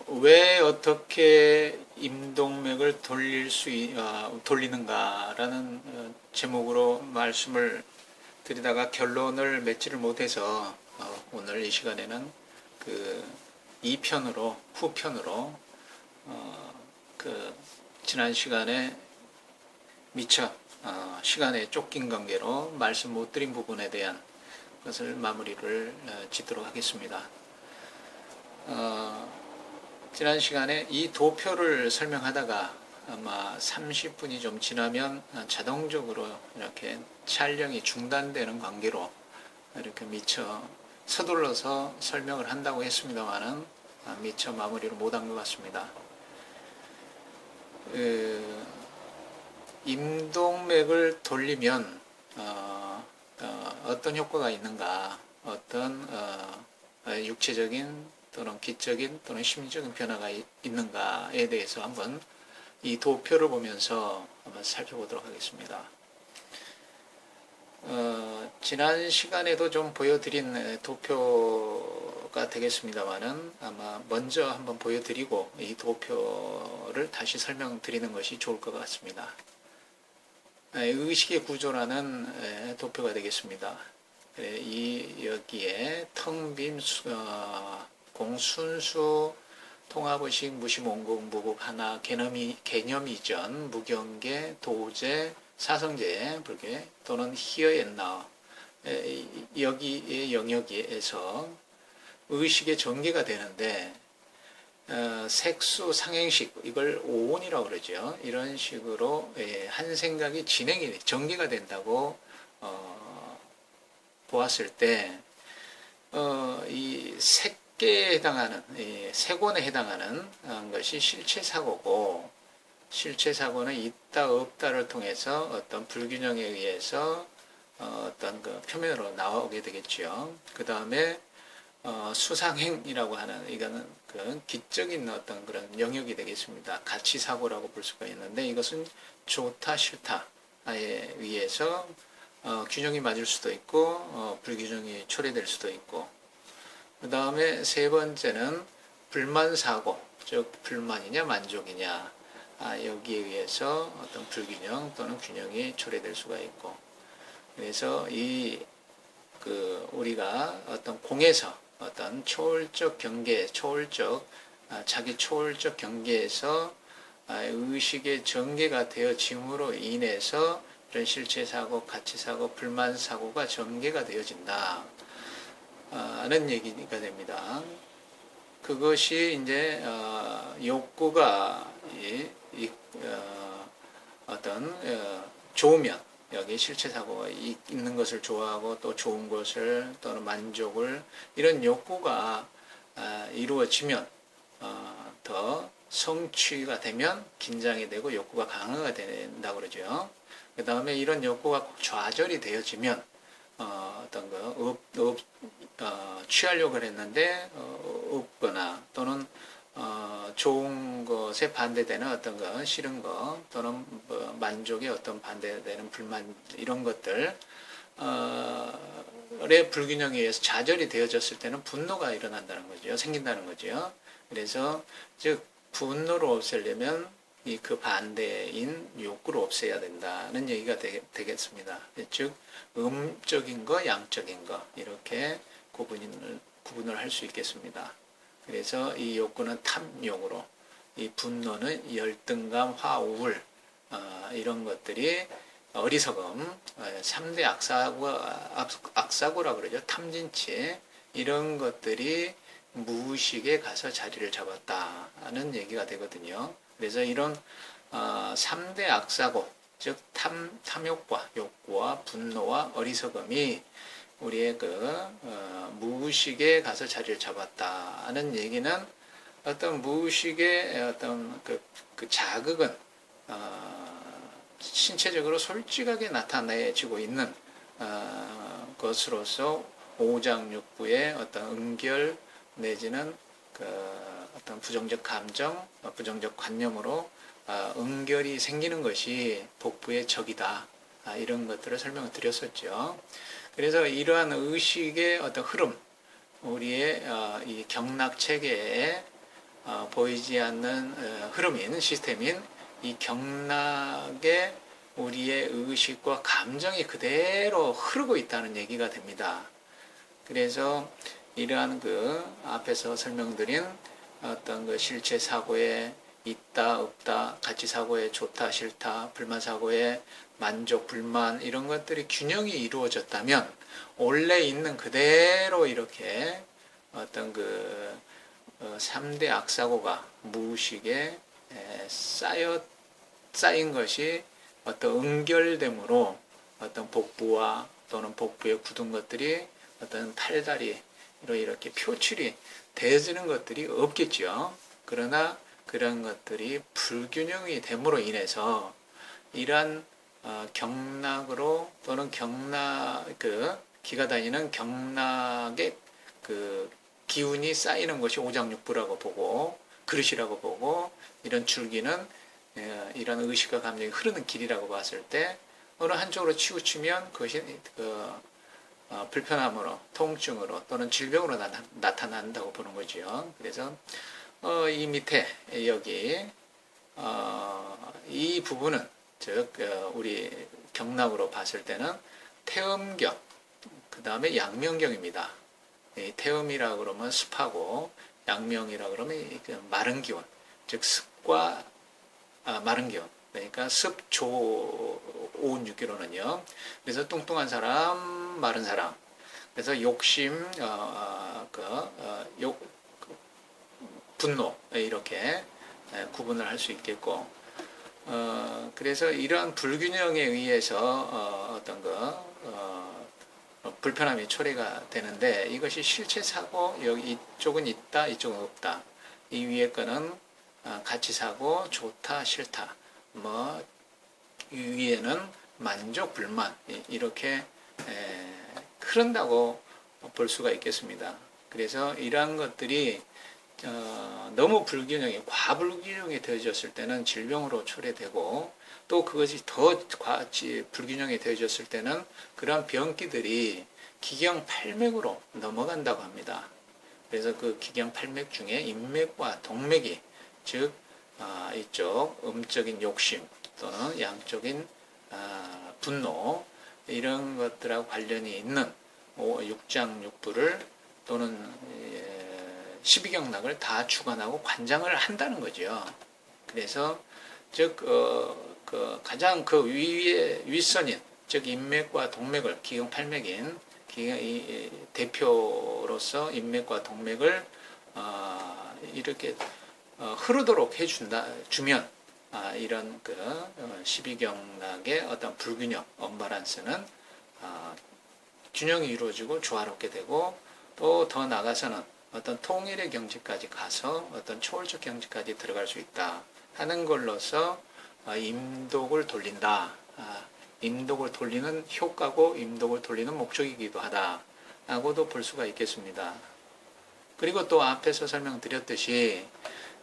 왜 어떻게 임동맥을 돌리는가라는 제목으로 말씀을 드리다가 결론을 맺지를 못해서 오늘 이 시간에는 그 2편으로 후편으로 그 지난 시간에 미처 시간에 쫓긴 관계로 말씀 못 드린 부분에 대한 것을 마무리를 짓도록 하겠습니다. 지난 시간에 이 도표를 설명하다가 아마 30분이 좀 지나면 자동적으로 이렇게 촬영이 중단되는 관계로 이렇게 미처 서둘러서 설명을 한다고 했습니다만은 미처 마무리를 못한 것 같습니다. 임동맥을 돌리면 어떤 효과가 있는가, 어떤 육체적인 또는 기적인 또는 심리적인 변화가 있는가에 대해서 한번 이 도표를 보면서 한번 살펴보도록 하겠습니다. 지난 시간에도 좀 보여드린 도표가 되겠습니다만은 아마 먼저 한번 보여드리고 이 도표를 다시 설명드리는 것이 좋을 것 같습니다. 의식의 구조라는 도표가 되겠습니다. 여기에 텅 빈 공순수 통합의식 무시몽국 무국 하나 개념 이전 무경계 도제 사성제 불교 또는 히어앤나어 여기의 영역에서 의식의 전개가 되는데 색수 상행식 이걸 오온이라고 그러죠. 이런 식으로 한 생각이 전개가 된다고 보았을 때 이 색계에 해당하는 색원에 해당하는 것이 실체사고고 실체사고는 있다 없다를 통해서 어떤 불균형에 의해서 어떤 그 표면으로 나오게 되겠죠. 그 다음에 수상행이라고 하는 이거는 그 기적인 어떤 그런 영역이 되겠습니다. 가치사고라고 볼 수가 있는데 이것은 좋다 싫다에 의해서 균형이 맞을 수도 있고 불균형이 초래될 수도 있고 그 다음에 세 번째는 불만사고 즉 불만이냐 만족이냐 여기에 의해서 어떤 불균형 또는 균형이 초래될 수가 있고 그래서 우리가 어떤 공에서 어떤 초월적 경계 자기 초월적 경계에서 의식의 전개가 되어짐으로 인해서 이런 실체사고, 가치사고, 불만사고가 전개가 되어진다 하는 얘기가 됩니다. 그것이 이제 욕구가 어떤 좋으면 여기 실체사고가 있는 것을 좋아하고 또 좋은 것을 또는 만족을 이런 욕구가 이루어지면 더 성취가 되면 긴장이 되고 욕구가 강화가 된다고 그러죠. 그 다음에 이런 욕구가 좌절이 되어지면 어떤 취하려고 했는데 없거나 또는 좋은 것에 반대되는 어떤 거 싫은 거 또는 만족에 어떤 반대되는 불만 이런 것들의 불균형에 의해서 좌절이 되어졌을 때는 분노가 일어난다는 거죠. 생긴다는 거죠. 그래서 즉 분노를 없애려면 그 반대인 욕구를 없애야 된다는 얘기가 되겠습니다. 즉 음적인 거, 양적인 거 이렇게 구분을 할 수 있겠습니다. 그래서 이 욕구는 탐욕으로, 이 분노는 열등감, 화, 우울 이런 것들이 어리석음, 3대 악사고라고 그러죠. 탐진치 이런 것들이 무의식에 가서 자리를 잡았다는 얘기가 되거든요. 그래서 이런 3대 악사고, 즉 탐욕과 욕구와 분노와 어리석음이 우리의 무의식에 가서 자리를 잡았다는 얘기는 어떤 무의식의 어떤 그 자극은 신체적으로 솔직하게 나타내지고 있는 것으로서 오장육부의 어떤 응결 내지는 어떤 부정적 감정, 부정적 관념으로 응결이 생기는 것이 복부의 적이다. 이런 것들을 설명을 드렸었죠. 그래서 이러한 의식의 어떤 흐름, 우리의 이 경락 체계에 보이지 않는 흐름인 시스템인 이 경락에 우리의 의식과 감정이 그대로 흐르고 있다는 얘기가 됩니다. 그래서 이러한 그 앞에서 설명드린 어떤 그 실체 사고에 있다 없다, 가치 사고에 좋다 싫다, 불만 사고에 만족 불만 이런 것들이 균형이 이루어졌다면 원래 있는 그대로 이렇게 어떤 그 3대 악사고가 무의식에 쌓인 것이 어떤 응결됨으로 어떤 복부와 또는 복부에 굳은 것들이 어떤 팔다리로 이렇게 표출이 되어지는 것들이 없겠죠. 그러나 그런 것들이 불균형이 됨으로 인해서 이러한 경락으로 또는 기가 다니는 경락의 그 기운이 쌓이는 것이 오장육부라고 보고 그릇이라고 보고 이런 줄기는 이런 의식과 감정이 흐르는 길이라고 봤을 때 어느 한쪽으로 치우치면 그것이 불편함으로 통증으로 또는 질병으로 나타난다고 보는 거죠. 그래서 이 밑에 여기 이 부분은 즉 우리 경락으로 봤을 때는 태음경 그 다음에 양명경입니다. 태음이라 그러면 습하고 양명이라 그러면 마른 기운 즉 습과 마른 기운 그러니까 습, 조, 오운, 육기로는요. 그래서 뚱뚱한 사람, 마른 사람. 그래서 욕심, 분노 이렇게 구분을 할 수 있겠고, 그래서 이러한 불균형에 의해서 어떤 불편함이 초래가 되는데 이것이 실체 사고 여기 이쪽은 있다, 이쪽은 없다. 이 위에 거는 가치 사고 좋다, 싫다. 뭐 위에는 만족, 불만 이렇게 흐른다고 볼 수가 있겠습니다. 그래서 이러한 것들이 너무 불균형이 과불균형이 되어졌을 때는 질병으로 초래되고 또 그것이 더 불균형이 되어졌을 때는 그러한 병기들이 기경팔맥으로 넘어간다고 합니다. 그래서 그 기경팔맥 중에 인맥과 동맥이 즉 이쪽 음적인 욕심 또는 양적인 분노 이런 것들하고 관련이 있는 육장육부를 또는 십이경락을 다 주관하고 관장을 한다는 거죠. 그래서 즉 가장 그 위에 윗선인 즉 인맥과 동맥을 기경팔맥인 대표로서 인맥과 동맥을 이렇게 흐르도록 주면 이런 십이경락의 어떤 불균형, 언밸런스는 균형이 이루어지고 조화롭게 되고 또 더 나아가서는 어떤 통일의 경지까지 가서 어떤 초월적 경지까지 들어갈 수 있다 하는 걸로서 임독을 돌린다. 임독을 돌리는 효과고 임독을 돌리는 목적이기도 하다라고도 볼 수가 있겠습니다. 그리고 또 앞에서 설명드렸듯이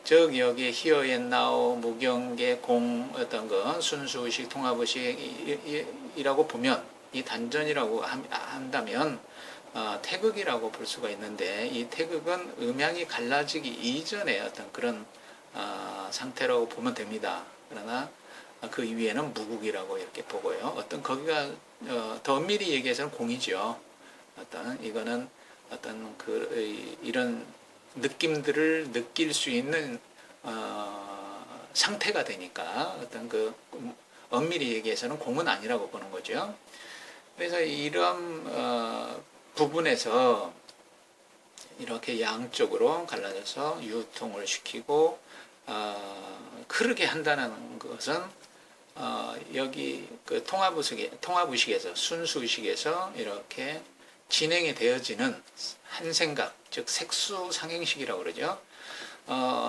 즉 여기 히어 옌나오 무경계 공 어떤 거 순수의식 통합의식이라고 보면 이 단전이라고 한다면 태극이라고 볼 수가 있는데 이 태극은 음양이 갈라지기 이전의 어떤 그런 상태라고 보면 됩니다. 그러나 그 위에는 무국이라고 이렇게 보고요. 어떤 거기가 더 엄밀히 얘기해서는 공이죠. 어떤 이거는 어떤 이런 느낌들을 느낄 수 있는 상태가 되니까 어떤 엄밀히 얘기해서는 공은 아니라고 보는 거죠. 그래서 이런 부분에서 이렇게 양쪽으로 갈라져서 유통을 시키고 흐르게 한다는 것은 여기 통합의식에서 순수의식에서 이렇게 진행이 되어지는 한 생각, 즉 색수상행식이라고 그러죠.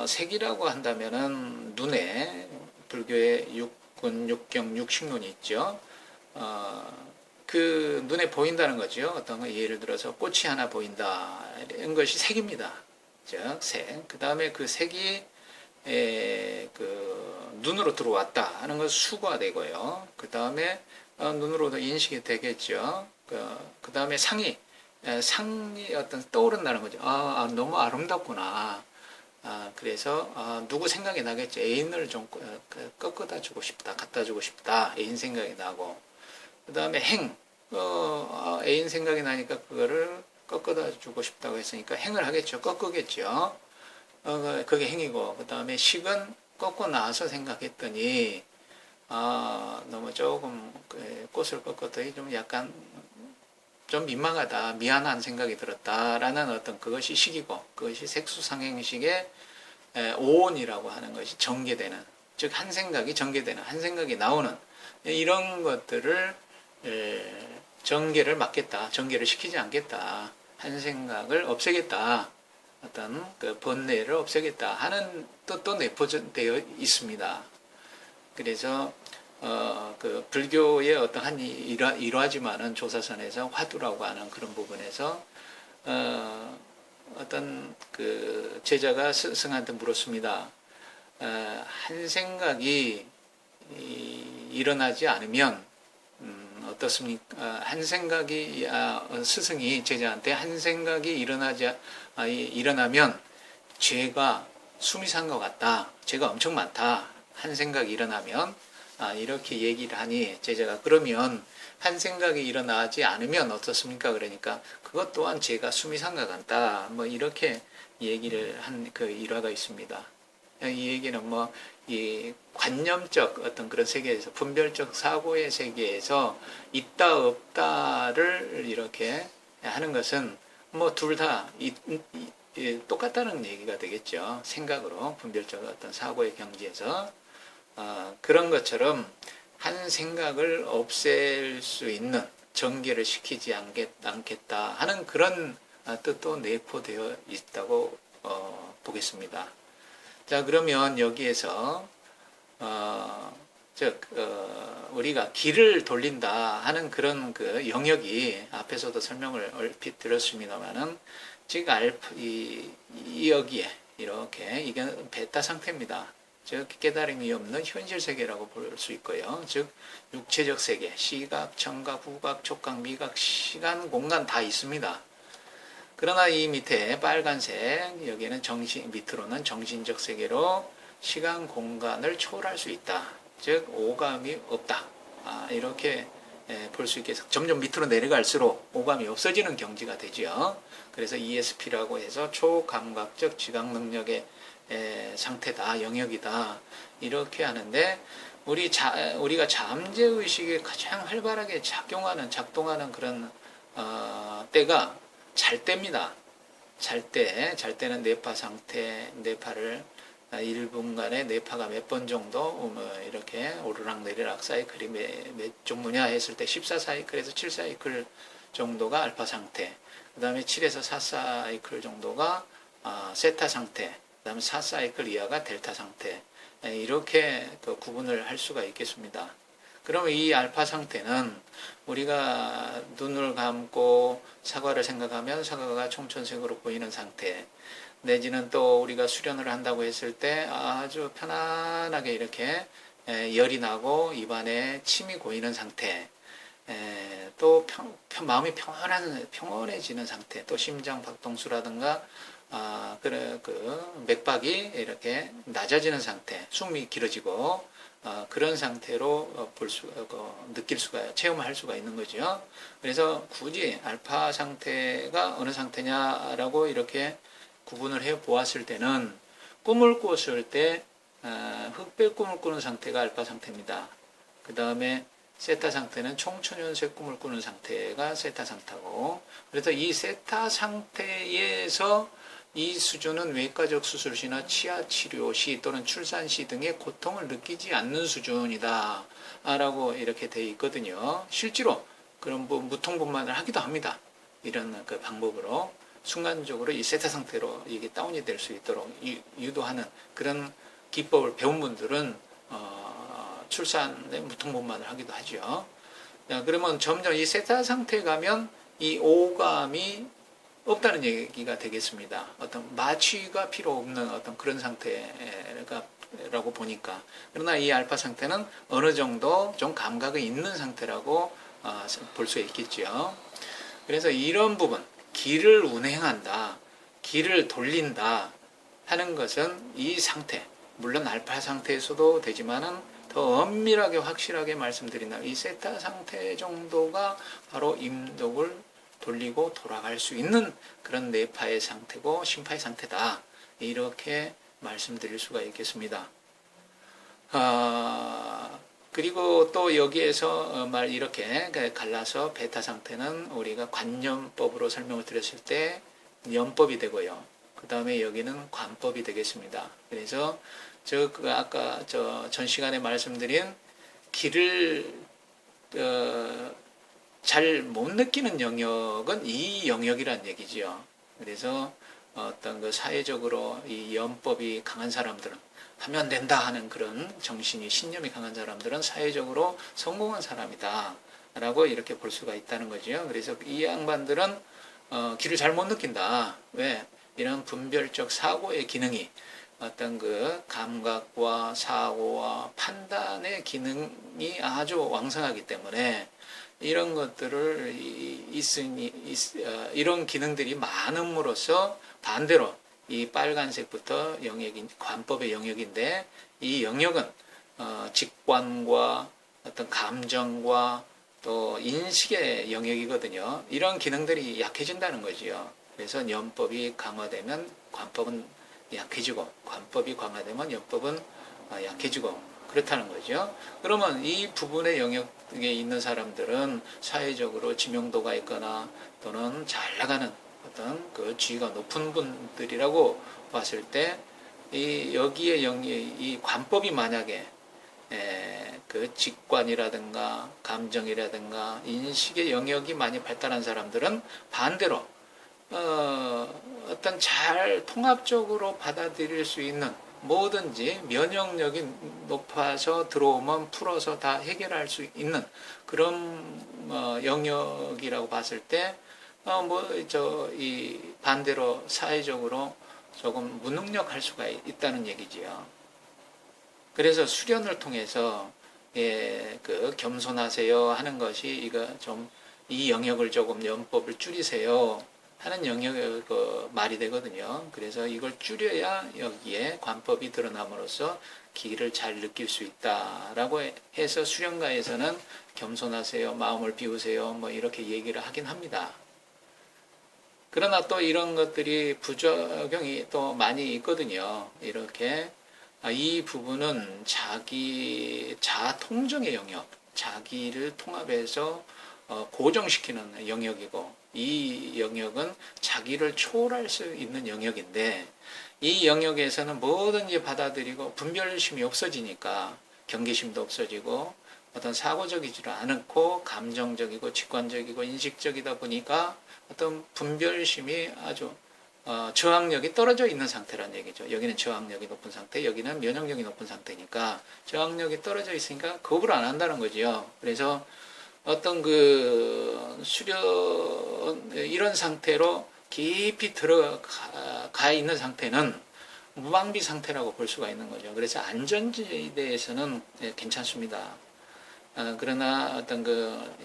색이라고 한다면은 눈에 불교의 육군, 육경, 육식론이 있죠. 그 눈에 보인다는 거죠. 어떤 거 예를 들어서 꽃이 하나 보인다 이런 것이 색입니다. 즉 색. 그 다음에 그 색이 눈으로 들어왔다 하는 것은 수가 되고요. 그 다음에 눈으로도 인식이 되겠죠. 그 다음에 상이 어떤 떠오른다는 거죠. 너무 아름답구나. 그래서 누구 생각이 나겠죠. 애인을 좀 꺾어다 주고 싶다, 갖다 주고 싶다. 애인 생각이 나고, 그 다음에 애인 생각이 나니까 그거를 꺾어다 주고 싶다고 했으니까 행을 하겠죠. 꺾으겠죠. 그게 행이고, 그 다음에 식은 꺾고 나서 생각했더니 너무 조금 꽃을 꺾었더니 좀 약간 좀 민망하다, 미안한 생각이 들었다라는 어떤 그것이 식이고, 그것이 색수상행식의 오온이라고 하는 것이 전개되는, 즉 한 생각이 전개되는, 한 생각이 나오는 이런 것들을 전개를 막겠다, 전개를 시키지 않겠다, 한 생각을 없애겠다, 어떤 그 번뇌를 없애겠다 하는 뜻도 내포되어 있습니다. 그래서 그 불교의 어떤 한 일화지만은 조사선에서 화두라고 하는 그런 부분에서 어떤 그 제자가 스승한테 물었습니다. 한 생각이 일어나지 않으면 어떻습니까? 한 생각이 스승이 제자한테 한 생각이 일어나면 죄가 숨이 산 것 같다. 죄가 엄청 많다. 한 생각이 일어나면 이렇게 얘기를 하니 제자가 그러면 한 생각이 일어나지 않으면 어떻습니까? 그러니까 그것 또한 죄가 숨이 산 것 같다. 뭐 이렇게 얘기를 한 그 일화가 있습니다. 이 얘기는 뭐 이 관념적 어떤 그런 세계에서 분별적 사고의 세계에서 있다 없다를 이렇게 하는 것은 뭐 둘 다 똑같다는 얘기가 되겠죠. 생각으로 분별적 어떤 사고의 경지에서 그런 것처럼 한 생각을 없앨 수 있는 전개를 시키지 않겠다 하는 그런 뜻도 내포되어 있다고 보겠습니다. 자, 그러면 여기에서 우리가 기를 돌린다 하는 그런 그 영역이 앞에서도 설명을 얼핏 드렸습니다만은 즉 여기에 이렇게 이게 베타 상태입니다. 즉 깨달음이 없는 현실 세계라고 볼 수 있고요. 즉 육체적 세계, 시각, 청각, 후각, 촉각, 미각, 시간, 공간 다 있습니다. 그러나 이 밑에 빨간색 여기는 밑으로는 정신적 세계로 시간, 공간을 초월할 수 있다. 즉 오감이 없다. 이렇게 볼 수 있겠습니다. 점점 밑으로 내려갈수록 오감이 없어지는 경지가 되죠. 그래서 ESP라고 해서 초감각적 지각 능력의 상태다, 영역이다 이렇게 하는데 우리가 잠재의식이 가장 활발하게 작동하는 그런 때가 잘 때입니다. 잘 때는 뇌파 상태, 뇌파를 1분간에 뇌파가 몇 번 정도 이렇게 오르락 내리락 사이클이 몇 종류냐 했을 때 14사이클에서 7사이클 정도가 알파 상태, 그 다음에 7에서 4사이클 정도가 세타 상태, 그 다음에 4사이클 이하가 델타 상태, 이렇게 그 구분을 할 수가 있겠습니다. 그러면 이 알파 상태는 우리가 눈을 감고 사과를 생각하면 사과가 총천색으로 보이는 상태, 내지는 또 우리가 수련을 한다고 했을 때 아주 편안하게 이렇게 열이 나고 입안에 침이 고이는 상태, 또 마음이 평온해지는 상태, 또 심장 박동수라든가 그 맥박이 이렇게 낮아지는 상태, 숨이 길어지고 그런 상태로 체험할 수가 있는 거죠. 그래서 굳이 알파 상태가 어느 상태냐라고 이렇게 구분을 해 보았을 때는 꿈을 꿨을 때 흑백 꿈을 꾸는 상태가 알파 상태입니다. 그 다음에 세타 상태는 총천연색 꿈을 꾸는 상태가 세타 상태고, 그래서 이 세타 상태에서 이 수준은 외과적 수술 시나 치아 치료 시 또는 출산 시 등의 고통을 느끼지 않는 수준이다 라고 이렇게 되어 있거든요. 실제로 그런 무통분만을 하기도 합니다. 이런 그 방법으로 순간적으로 이 세타 상태로 이게 다운이 될 수 있도록 유도하는 그런 기법을 배운 분들은 출산에 무통분만을 하기도 하죠. 그러면 점점 이 세타 상태에 가면 이 오감이 없다는 얘기가 되겠습니다. 어떤 마취가 필요 없는 어떤 그런 상태라고 보니까. 그러나 이 알파 상태는 어느 정도 좀 감각이 있는 상태라고 볼 수 있겠죠. 그래서 이런 부분, 기를 운행한다, 기를 돌린다, 하는 것은 이 상태, 물론 알파 상태에서도 되지만은 더 엄밀하게 확실하게 말씀드린다면 이 세타 상태 정도가 바로 임독을 돌리고 돌아갈 수 있는 그런 뇌파의 상태고 심파의 상태다. 이렇게 말씀드릴 수가 있겠습니다. 그리고 또 여기에서 이렇게 갈라서 베타 상태는 우리가 관념법으로 설명을 드렸을 때 염법이 되고요. 그 다음에 여기는 관법이 되겠습니다. 그래서 아까 전 시간에 말씀드린 길을 잘 못 느끼는 영역은 이 영역이란 얘기지요. 그래서 어떤 그 사회적으로 이 염법이 강한 사람들은 하면 안 된다 하는 그런 정신이 신념이 강한 사람들은 사회적으로 성공한 사람이다 라고 이렇게 볼 수가 있다는 거죠. 그래서 이 양반들은 길을 잘 못 느낀다. 왜? 이런 분별적 사고의 기능이 어떤 그 감각과 사고와 판단의 기능이 아주 왕성하기 때문에 이런 것들을 이런 기능들이 많음으로써 반대로 이 빨간색부터 영역인 관법의 영역인데 이 영역은 직관과 어떤 감정과 또 인식의 영역이거든요. 이런 기능들이 약해진다는 거지요. 그래서 염법이 강화되면 관법은 약해지고 관법이 강화되면 염법은 약해지고 그렇다는 거죠. 그러면 이 부분의 영역에 있는 사람들은 사회적으로 지명도가 있거나 또는 잘 나가는 어떤 그 지위가 높은 분들이라고 봤을 때 여기에 이 관법이 만약에 그 직관이라든가 감정이라든가 인식의 영역이 많이 발달한 사람들은 반대로 어떤 잘 통합적으로 받아들일 수 있는 뭐든지 면역력이 높아서 들어오면 풀어서 다 해결할 수 있는 그런 영역이라고 봤을 때 이 반대로 사회적으로 조금 무능력할 수가 있다는 얘기지요. 그래서 수련을 통해서 그 겸손하세요 하는 것이 이거 좀 이 영역을 조금 염법을 줄이세요 하는 영역의 그 말이 되거든요. 그래서 이걸 줄여야 여기에 관법이 드러남으로써 길을 잘 느낄 수 있다라고 해서 수련가에서는 겸손하세요, 마음을 비우세요, 뭐 이렇게 얘기를 하긴 합니다. 그러나 또 이런 것들이 부작용이 또 많이 있거든요. 이렇게 이 부분은 자아 통정의 영역, 자기를 통합해서 고정시키는 영역이고 이 영역은 자기를 초월할 수 있는 영역인데 이 영역에서는 뭐든지 받아들이고 분별심이 없어지니까 경계심도 없어지고 어떤 사고적이지도 않고 감정적이고 직관적이고 인식적이다 보니까 어떤 분별심이 아주 저항력이 떨어져 있는 상태란 얘기죠. 여기는 저항력이 높은 상태, 여기는 면역력이 높은 상태니까 저항력이 떨어져 있으니까 거부를 안 한다는 거지요. 그래서 어떤 그 이런 상태로 깊이 들어가 있는 상태는 무방비 상태라고 볼 수가 있는 거죠. 그래서 안전지대에서는 괜찮습니다. 그러나 어떤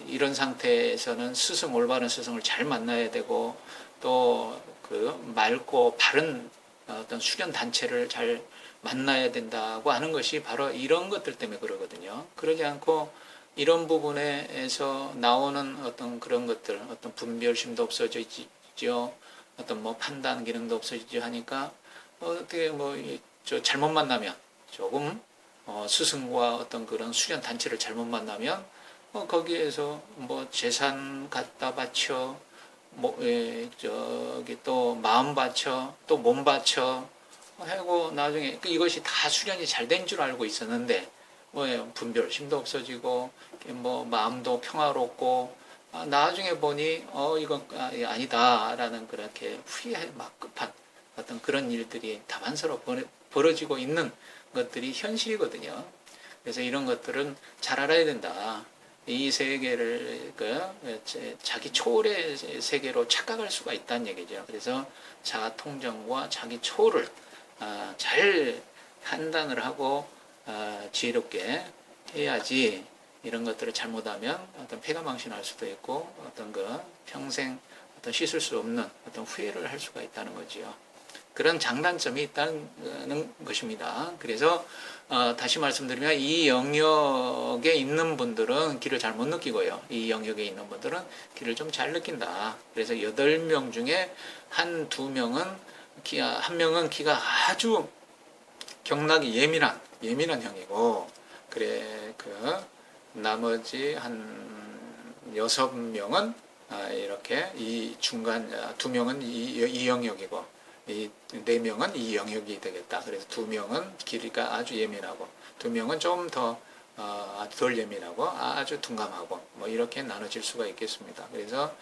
이런 상태에서는 올바른 스승을 잘 만나야 되고 또 그 맑고 바른 어떤 수련 단체를 잘 만나야 된다고 하는 것이 바로 이런 것들 때문에 그러거든요. 그러지 않고 이런 부분에서 나오는 어떤 그런 것들, 어떤 분별심도 없어지죠. 어떤 판단 기능도 없어지죠 하니까 어떻게 잘못 만나면 조금 스승과 어떤 그런 수련 단체를 잘못 만나면 거기에서 재산 갖다 바쳐 또 마음 바쳐 또 몸 바쳐 하고 나중에 이것이 다 수련이 잘 된 줄 알고 있었는데 분별심도 없어지고 마음도 평화롭고 나중에 보니 이건 아니다라는 그렇게 후회할 막급한 어떤 그런 일들이 다반사로 벌어지고 있는 것들이 현실이거든요. 그래서 이런 것들은 잘 알아야 된다. 이 세계를 자기 초월의 세계로 착각할 수가 있다는 얘기죠. 그래서 자아 통정과 자기 초월을 잘 판단을 하고 지혜롭게 해야지 이런 것들을 잘못하면 어떤 패가망신할 수도 있고 어떤 평생 어떤 씻을 수 없는 어떤 후회를 할 수가 있다는 거지요. 그런 장단점이 있다는 것입니다. 그래서 다시 말씀드리면 이 영역에 있는 분들은 기를 잘 못 느끼고요. 이 영역에 있는 분들은 기를 좀 잘 느낀다. 그래서 8명 중에 한 명은 기가 아주 경락이 예민한 형이고, 그래, 나머지 한 6명은 이렇게 이 중간, 2명은 이 영역이고, 이 4명은 이 영역이 되겠다. 그래서 2명은 기가 아주 예민하고, 2명은 좀 더 덜 예민하고 아주 둔감하고 뭐 이렇게 나눠질 수가 있겠습니다. 그래서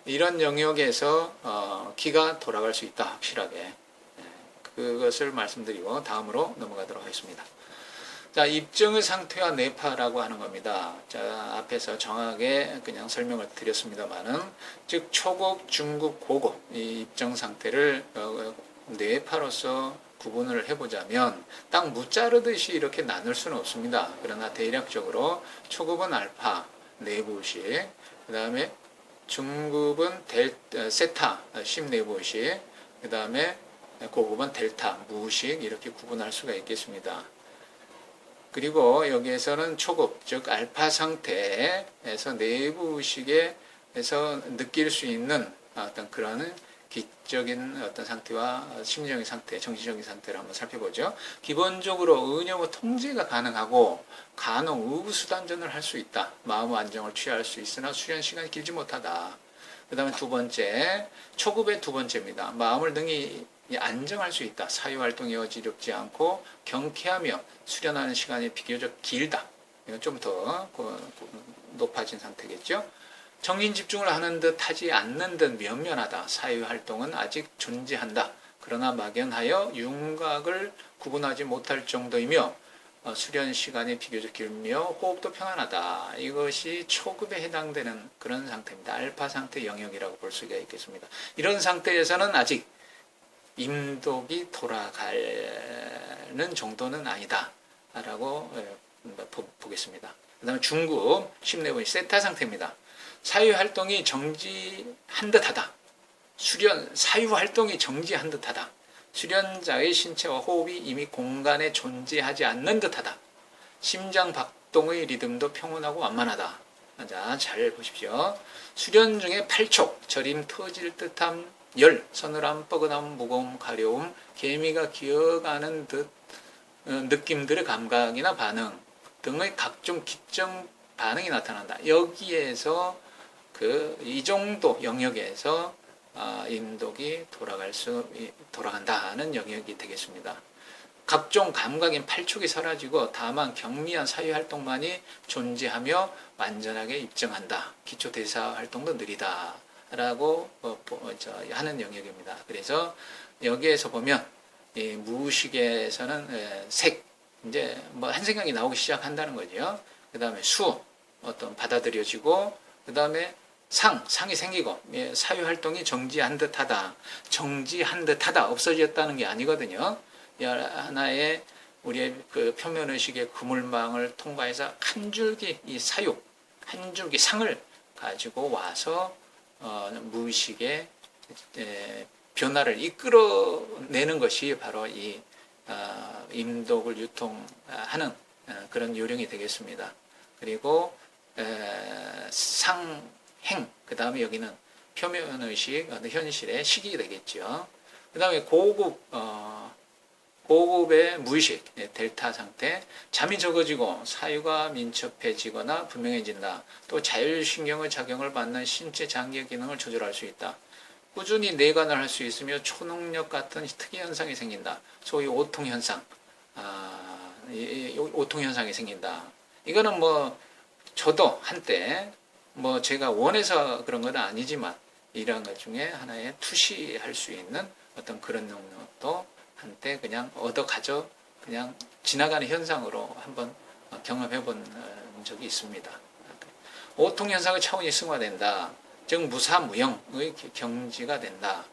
이런 영역에서 기가 돌아갈 수 있다. 확실하게. 그것을 말씀드리고 다음으로 넘어가도록 하겠습니다. 자, 입정의 상태와 뇌파라고 하는 겁니다. 자, 앞에서 정확하게 그냥 설명을 드렸습니다만은, 즉 초급, 중급, 고급 이 입정 상태를 뇌파로서 구분을 해보자면 딱 무자르듯이 이렇게 나눌 수는 없습니다. 그러나 대략적으로 초급은 알파, 내부의식, 그 다음에 중급은 세타, 심내부의식, 그 다음에 고급은 델타, 무의식 이렇게 구분할 수가 있겠습니다. 그리고 여기에서는 초급, 즉 알파 상태에서 내부의식에서 느낄 수 있는 어떤 그런 기적인 어떤 상태와 심리적인 상태, 정신적인 상태를 한번 살펴보죠. 기본적으로 은영의 통제가 가능하고 간혹 의구수단전을 할 수 있다. 마음 안정을 취할 수 있으나 수련 시간이 길지 못하다. 그 다음에 두 번째, 초급의 두 번째입니다. 마음을 능히 안정할 수 있다. 사유활동이 어지럽지 않고 경쾌하며 수련하는 시간이 비교적 길다. 이건 좀 더 높아진 상태겠죠. 정신 집중을 하는 듯 하지 않는 듯 면면하다. 사유활동은 아직 존재한다. 그러나 막연하여 윤곽을 구분하지 못할 정도이며 수련 시간이 비교적 길며 호흡도 편안하다. 이것이 초급에 해당되는 그런 상태입니다. 알파 상태 영역이라고 볼 수가 있겠습니다. 이런 상태에서는 아직 임독이 돌아가는 정도는 아니다 라고 보겠습니다. 그 다음에 중급 심내부의 세타 상태입니다. 사유활동이 정지한 듯하다. 사유활동이 정지한 듯하다. 수련자의 신체와 호흡이 이미 공간에 존재하지 않는 듯하다. 심장 박동의 리듬도 평온하고 완만하다. 자, 잘 보십시오. 수련 중에 8촉, 저림 터질 듯함, 열, 서늘함, 뻐근함, 무거움, 가려움, 개미가 기어가는 듯 느낌들의 감각이나 반응 등의 각종 기정 반응이 나타난다. 여기에서 이 정도 영역에서 임독이 돌아간다는 영역이 되겠습니다. 각종 감각인 8촉이 사라지고 다만 경미한 사유활동만이 존재하며 완전하게 입증한다. 기초대사활동도 느리다. 라고 하는 영역입니다. 그래서 여기에서 보면 이 무의식에서는 색, 이제 뭐 한 생각이 나오기 시작한다는 거죠. 그 다음에 어떤 받아들여지고, 그 다음에 상이 생기고, 사유활동이 정지한 듯하다. 정지한 듯하다. 없어졌다는 게 아니거든요. 하나의 우리의 그 표면의식의 그물망을 통과해서 한 줄기 이 한 줄기 상을 가지고 와서 무의식의 변화를 이끌어내는 것이 바로 이 임독을 유통하는 그런 요령이 되겠습니다. 그리고 상행, 그 다음에 여기는 표면의식, 현실의 식이 되겠죠. 그 다음에 고급의 무의식, 델타 상태, 잠이 적어지고 사유가 민첩해지거나 분명해진다. 또 자율신경의 작용을 받는 신체 장기 기능을 조절할 수 있다. 꾸준히 내관을 할 수 있으며 초능력 같은 특이 현상이 생긴다. 소위 오통현상, 오통현상이 생긴다. 이거는 뭐 저도 한때 뭐 제가 원해서 그런 건 아니지만 이러한 것 중에 하나의 투시할 수 있는 어떤 그런 능력도 한때 그냥 얻어가져 그냥 지나가는 현상으로 한번 경험해 본 적이 있습니다. 오통현상의 차원이 승화된다. 즉 무사무형의 경지가 된다.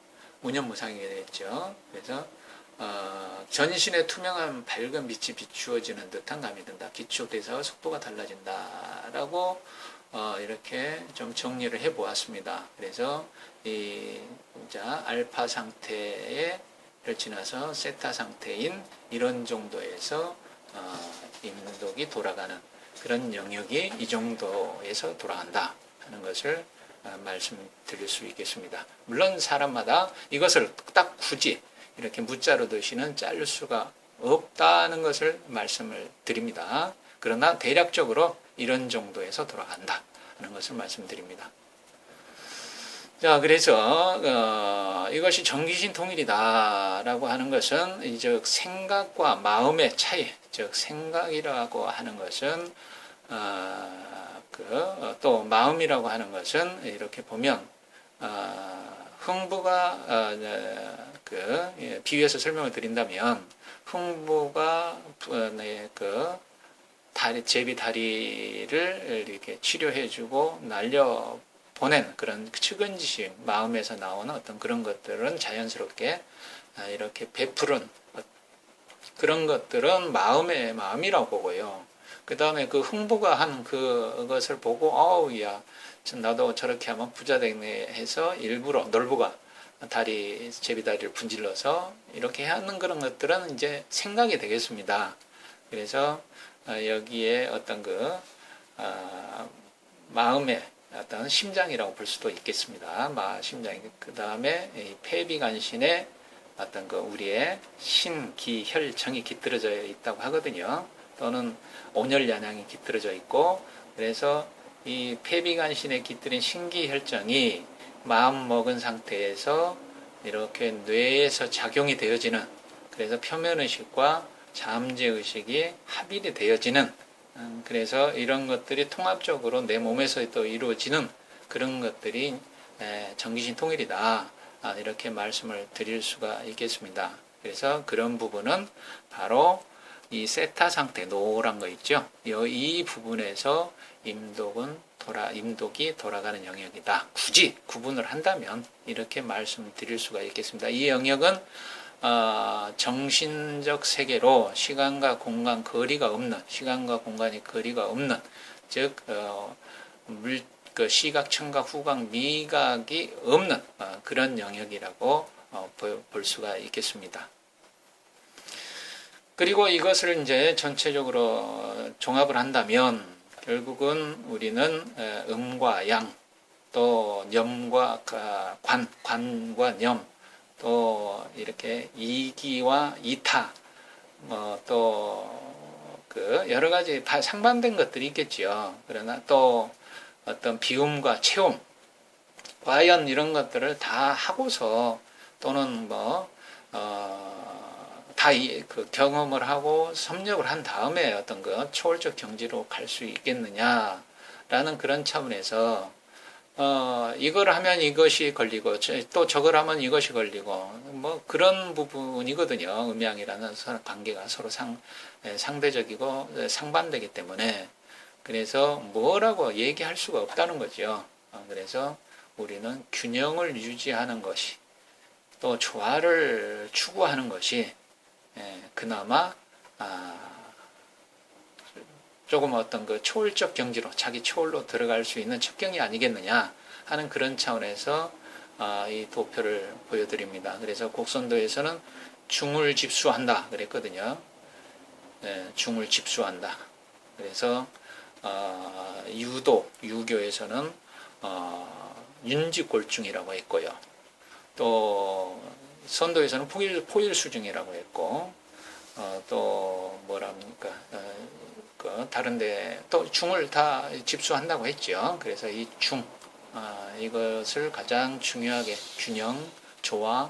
무념무상이 되겠죠. 그래서 전신에 투명한 밝은 빛이 비추어지는 듯한 감이 든다. 기초대사와 속도가 달라진다라고 이렇게 좀 정리를 해 보았습니다. 그래서 이 알파 상태의 지나서 세타 상태인 이런 정도에서 임독이 돌아가는 그런 영역이 이 정도에서 돌아간다 하는 것을 말씀드릴 수 있겠습니다. 물론 사람마다 이것을 딱 굳이 이렇게 무자로 드시는 자를 수가 없다는 것을 말씀을 드립니다. 그러나 대략적으로 이런 정도에서 돌아간다 하는 것을 말씀드립니다. 자, 그래서 이것이 정기신 통일이다라고 하는 것은 즉 생각과 마음의 차이, 즉 생각이라고 하는 것은 또 마음이라고 하는 것은 이렇게 보면 흥부가 비유해서 설명을 드린다면 흥부가 제비 다리를 이렇게 치료해주고 날려 보낸 그런 측은지심, 마음에서 나오는 어떤 그런 것들은 자연스럽게 이렇게 베푸른 그런 것들은 마음이라고 보고요. 그 다음에 그 흥부가 한 그것을 보고, 야, 나도 저렇게 하면 부자 되네 해서 일부러 놀부가 제비다리를 분질러서 이렇게 하는 그런 것들은 이제 생각이 되겠습니다. 그래서 여기에 어떤 마음의 어떤 심장이라고 볼 수도 있겠습니다. 심장이. 그 다음에 폐비간신에 어떤 우리의 신기혈정이 깃들어져 있다고 하거든요. 또는 온열야냥이 깃들어져 있고, 그래서 이 폐비간신에 깃들인 신기혈정이 마음 먹은 상태에서 이렇게 뇌에서 작용이 되어지는, 그래서 표면의식과 잠재의식이 합일이 되어지는, 그래서 이런 것들이 통합적으로 내 몸에서 또 이루어지는 그런 것들이 정기신 통일이다, 이렇게 말씀을 드릴 수가 있겠습니다. 그래서 그런 부분은 바로 이 세타 상태, 노란 거 있죠? 이 부분에서 임독이 돌아가는 영역이다. 굳이 구분을 한다면 이렇게 말씀드릴 수가 있겠습니다. 이 영역은 정신적 세계로 시간과 공간이 거리가 없는, 즉 시각, 청각, 후각, 미각이 없는 그런 영역이라고 볼 수가 있겠습니다. 그리고 이것을 이제 전체적으로 종합을 한다면 결국은 우리는 음과 양, 또 념과 관과 념, 또 이렇게 이기와 이타, 또 여러 가지 상반된 것들이 있겠지요. 그러나 또 어떤 비움과 체움, 과연 이런 것들을 다 하고서 또는 경험을 하고 섭렵을 한 다음에 어떤 초월적 경지로 갈 수 있겠느냐라는 그런 차원에서 이걸 하면 이것이 걸리고 또 저걸 하면 이것이 걸리고 그런 부분이거든요. 음양이라는 관계가 서로 상대적이고 상반되기 때문에, 그래서 뭐라고 얘기할 수가 없다는 거죠. 그래서 우리는 균형을 유지하는 것이, 또 조화를 추구하는 것이 그나마 조금 어떤 초월적 경지로, 자기 초월로 들어갈 수 있는 첩경이 아니겠느냐 하는 그런 차원에서 이 도표를 보여드립니다. 그래서 곡선도에서는 중을 집수한다 그랬거든요. 중을 집수한다. 그래서 유교에서는 윤직골중이라고 했고요. 또 선도에서는 포일수중이라고 했고, 또 뭐랍니까? 다른데 또 중을 다 집수한다고 했죠. 그래서 이 중, 이것을 가장 중요하게 균형, 조화,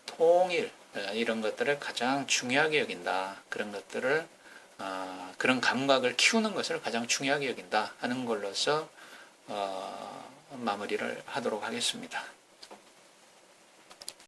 통일, 이런 것들을 가장 중요하게 여긴다. 그런 것들을 그런 감각을 키우는 것을 가장 중요하게 여긴다 하는 걸로서 마무리를 하도록 하겠습니다.